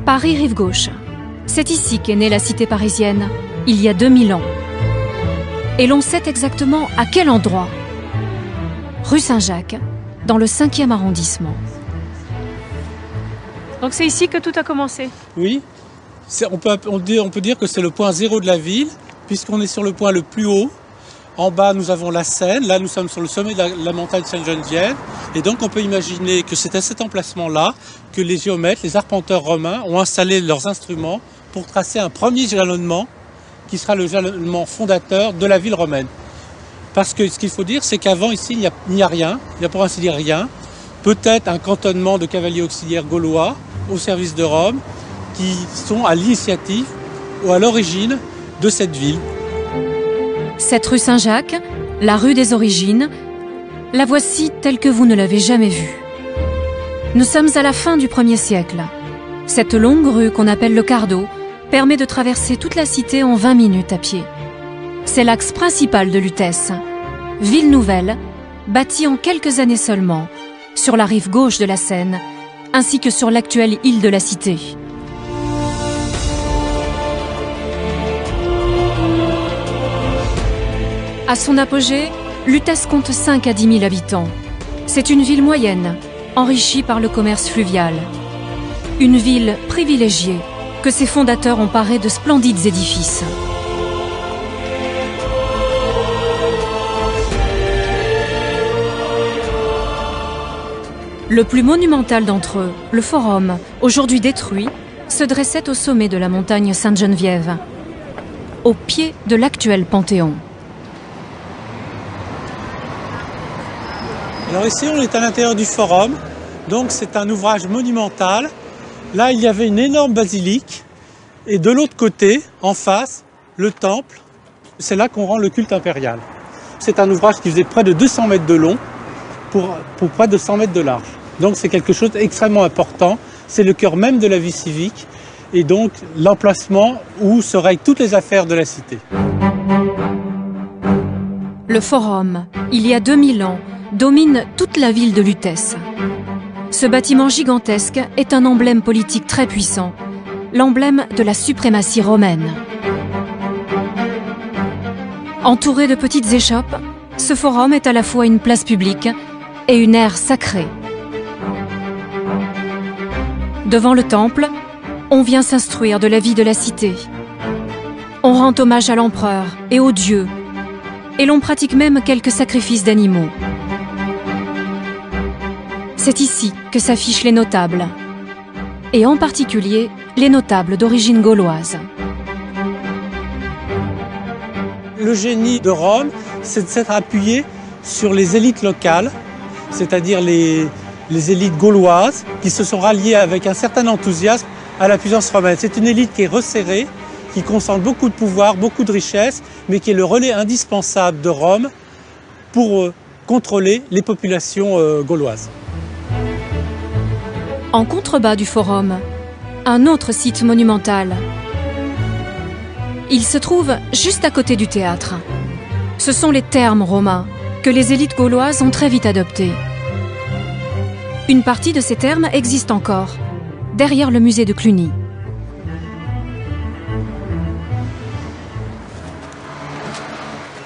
Paris rive gauche. C'est ici qu'est née la cité parisienne, il y a 2000 ans. Et l'on sait exactement à quel endroit. Rue Saint-Jacques, dans le 5e arrondissement. Donc c'est ici que tout a commencé? Oui, on peut dire que c'est le point zéro de la ville, puisqu'on est sur le point le plus haut. En bas, nous avons la Seine. Là, nous sommes sur le sommet de la montagne Sainte-Geneviève. Et donc, on peut imaginer que c'est à cet emplacement-là que les géomètres, les arpenteurs romains ont installé leurs instruments pour tracer un premier jalonnement qui sera le jalonnement fondateur de la ville romaine. Parce que ce qu'il faut dire, c'est qu'avant, ici, il n'y a rien. Il n'y a pour ainsi dire rien. Peut-être un cantonnement de cavaliers auxiliaires gaulois au service de Rome qui sont à l'initiative ou à l'origine de cette ville. Cette rue Saint-Jacques, la rue des origines, la voici telle que vous ne l'avez jamais vue. Nous sommes à la fin du 1er siècle. Cette longue rue qu'on appelle le Cardo permet de traverser toute la cité en 20 minutes à pied. C'est l'axe principal de Lutèce, ville nouvelle, bâtie en quelques années seulement, sur la rive gauche de la Seine, ainsi que sur l'actuelle île de la Cité. À son apogée, Lutèce compte 5 à 10 000 habitants. C'est une ville moyenne, enrichie par le commerce fluvial. Une ville privilégiée, que ses fondateurs ont parée de splendides édifices. Le plus monumental d'entre eux, le Forum, aujourd'hui détruit, se dressait au sommet de la montagne Sainte-Geneviève, au pied de l'actuel Panthéon. Alors ici, on est à l'intérieur du Forum, donc c'est un ouvrage monumental. Là, il y avait une énorme basilique, et de l'autre côté, en face, le temple, c'est là qu'on rend le culte impérial. C'est un ouvrage qui faisait près de 200 mètres de long, pour près de 100 mètres de large. Donc c'est quelque chose d'extrêmement important, c'est le cœur même de la vie civique, et donc l'emplacement où se règlent toutes les affaires de la cité. Le Forum, il y a 2000 ans, domine toute la ville de Lutèce. Ce bâtiment gigantesque est un emblème politique très puissant, l'emblème de la suprématie romaine. Entouré de petites échoppes, ce forum est à la fois une place publique et une aire sacrée. Devant le temple, on vient s'instruire de la vie de la cité. On rend hommage à l'empereur et aux dieux, et l'on pratique même quelques sacrifices d'animaux. C'est ici que s'affichent les notables, et en particulier les notables d'origine gauloise. Le génie de Rome, c'est de s'être appuyé sur les élites locales, c'est-à-dire les élites gauloises, qui se sont ralliées avec un certain enthousiasme à la puissance romaine. C'est une élite qui est resserrée, qui concentre beaucoup de pouvoir, beaucoup de richesses, mais qui est le relais indispensable de Rome pour contrôler les populations gauloises. En contrebas du Forum, un autre site monumental. Il se trouve juste à côté du théâtre. Ce sont les thermes romains que les élites gauloises ont très vite adoptés. Une partie de ces thermes existe encore, derrière le musée de Cluny.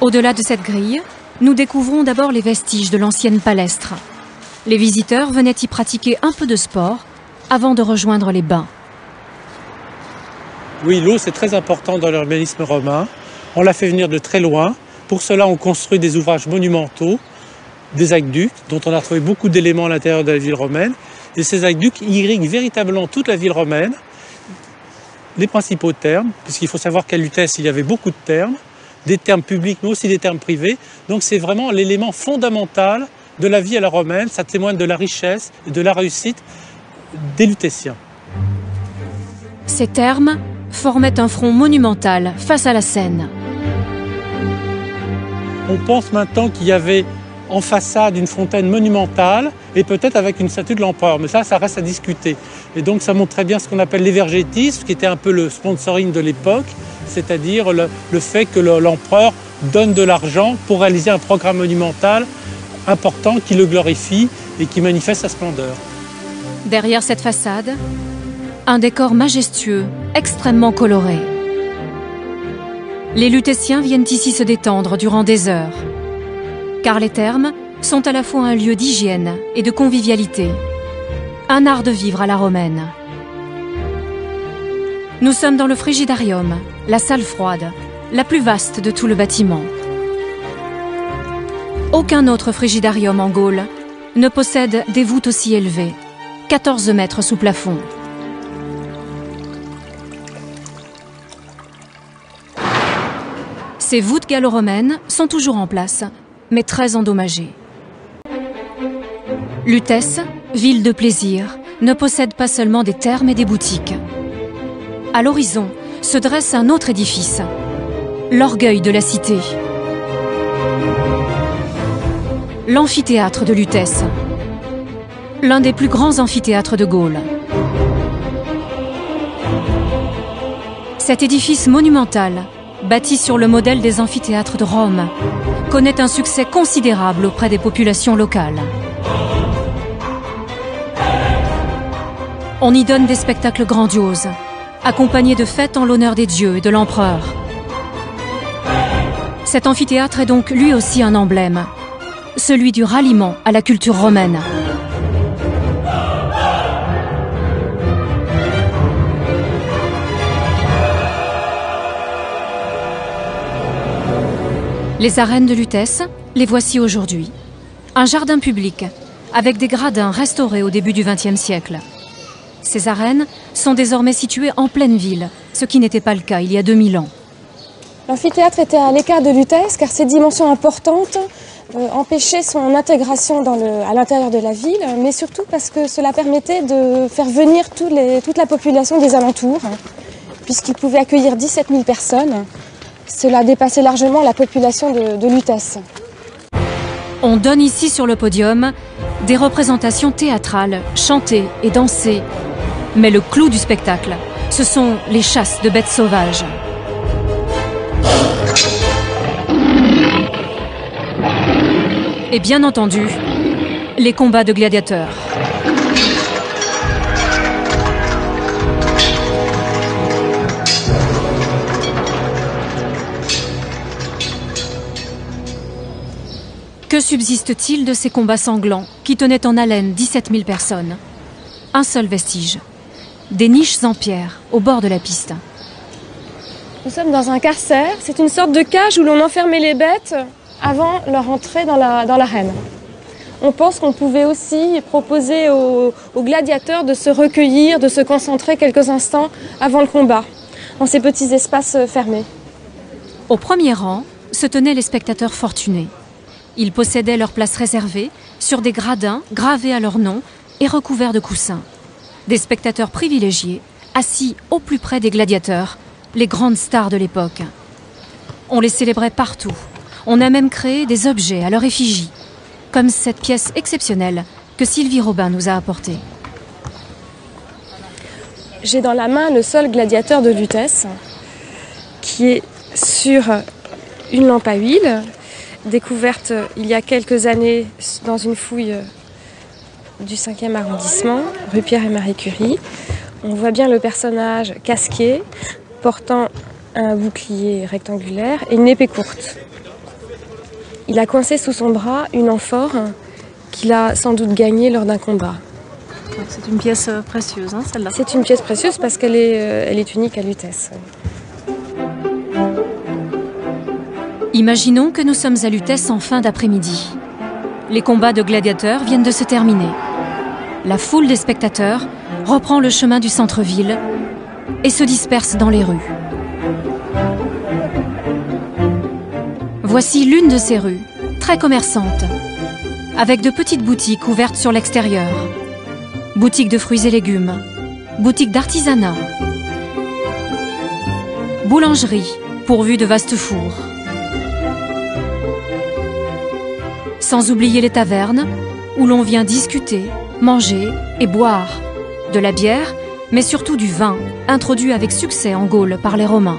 Au-delà de cette grille, nous découvrons d'abord les vestiges de l'ancienne palestre. Les visiteurs venaient y pratiquer un peu de sport avant de rejoindre les bains. Oui, l'eau c'est très important dans l'urbanisme romain. On l'a fait venir de très loin. Pour cela, on construit des ouvrages monumentaux, des aqueducs, dont on a trouvé beaucoup d'éléments à l'intérieur de la ville romaine. Et ces aqueducs irriguent véritablement toute la ville romaine, les principaux thermes, puisqu'il faut savoir qu'à Lutèce, il y avait beaucoup de thermes, des thermes publics, mais aussi des thermes privés. Donc c'est vraiment l'élément fondamental de la vie à la romaine. Ça témoigne de la richesse et de la réussite des Lutétiens. Ces thermes formaient un front monumental face à la Seine. On pense maintenant qu'il y avait en façade une fontaine monumentale et peut-être avec une statue de l'empereur, mais ça reste à discuter. Et donc ça montre très bien ce qu'on appelle l'évergétisme, qui était un peu le sponsoring de l'époque, c'est-à-dire le fait que l'empereur donne de l'argent pour réaliser un programme monumental important qui le glorifie et qui manifeste sa splendeur. Derrière cette façade, Un décor majestueux, extrêmement coloré. Les Lutétiens viennent ici se détendre durant des heures, car les thermes sont à la fois un lieu d'hygiène et de convivialité, un art de vivre à la romaine. Nous sommes dans le frigidarium, la salle froide, la plus vaste de tout le bâtiment. Aucun autre frigidarium en Gaule ne possède des voûtes aussi élevées, 14 mètres sous plafond. Ces voûtes gallo-romaines sont toujours en place, mais très endommagées. Lutèce, ville de plaisir, ne possède pas seulement des thermes et des boutiques. À l'horizon se dresse un autre édifice, l'orgueil de la cité. L'amphithéâtre de Lutèce, l'un des plus grands amphithéâtres de Gaule. Cet édifice monumental, bâti sur le modèle des amphithéâtres de Rome, connaît un succès considérable auprès des populations locales. On y donne des spectacles grandioses, accompagnés de fêtes en l'honneur des dieux et de l'empereur. Cet amphithéâtre est donc lui aussi un emblème, celui du ralliement à la culture romaine. Les arènes de Lutèce, les voici aujourd'hui. Un jardin public, avec des gradins restaurés au début du XXe siècle. Ces arènes sont désormais situées en pleine ville, ce qui n'était pas le cas il y a 2000 ans. L'amphithéâtre était à l'écart de Lutèce car ses dimensions importantes empêchaient son intégration à l'intérieur de la ville, mais surtout parce que cela permettait de faire venir toute la population des alentours, puisqu'il pouvait accueillir 17 000 personnes. Cela dépassait largement la population de Lutèce. On donne ici sur le podium des représentations théâtrales, chantées et dansées. Mais le clou du spectacle, ce sont les chasses de bêtes sauvages. Et bien entendu, les combats de gladiateurs. Que subsiste-t-il de ces combats sanglants qui tenaient en haleine 17 000 personnes? Un seul vestige, des niches en pierre au bord de la piste. Nous sommes dans un carcère, c'est une sorte de cage où l'on enfermait les bêtes avant leur entrée dans l'arène. On pense qu'on pouvait aussi proposer aux gladiateurs de se recueillir, de se concentrer quelques instants avant le combat, dans ces petits espaces fermés. Au premier rang se tenaient les spectateurs fortunés. Ils possédaient leur place réservée sur des gradins gravés à leur nom et recouverts de coussins. Des spectateurs privilégiés, assis au plus près des gladiateurs, les grandes stars de l'époque. On les célébrait partout. On a même créé des objets à leur effigie, comme cette pièce exceptionnelle que Sylvie Robin nous a apportée. J'ai dans la main le seul gladiateur de Lutèce, qui est sur une lampe à huile, découverte il y a quelques années dans une fouille du 5e arrondissement, rue Pierre et Marie Curie. On voit bien le personnage casqué, portant un bouclier rectangulaire et une épée courte. Il a coincé sous son bras une amphore qu'il a sans doute gagnée lors d'un combat. C'est une pièce précieuse, hein, celle-là. C'est une pièce précieuse parce qu'elle est unique à Lutèce. Imaginons que nous sommes à Lutèce en fin d'après-midi. Les combats de gladiateurs viennent de se terminer. La foule des spectateurs reprend le chemin du centre-ville et se disperse dans les rues. Voici l'une de ces rues, très commerçante, avec de petites boutiques ouvertes sur l'extérieur. Boutiques de fruits et légumes, boutiques d'artisanat, boulangerie pourvue de vastes fours. Sans oublier les tavernes, où l'on vient discuter, manger et boire. De la bière, mais surtout du vin, introduit avec succès en Gaule par les Romains.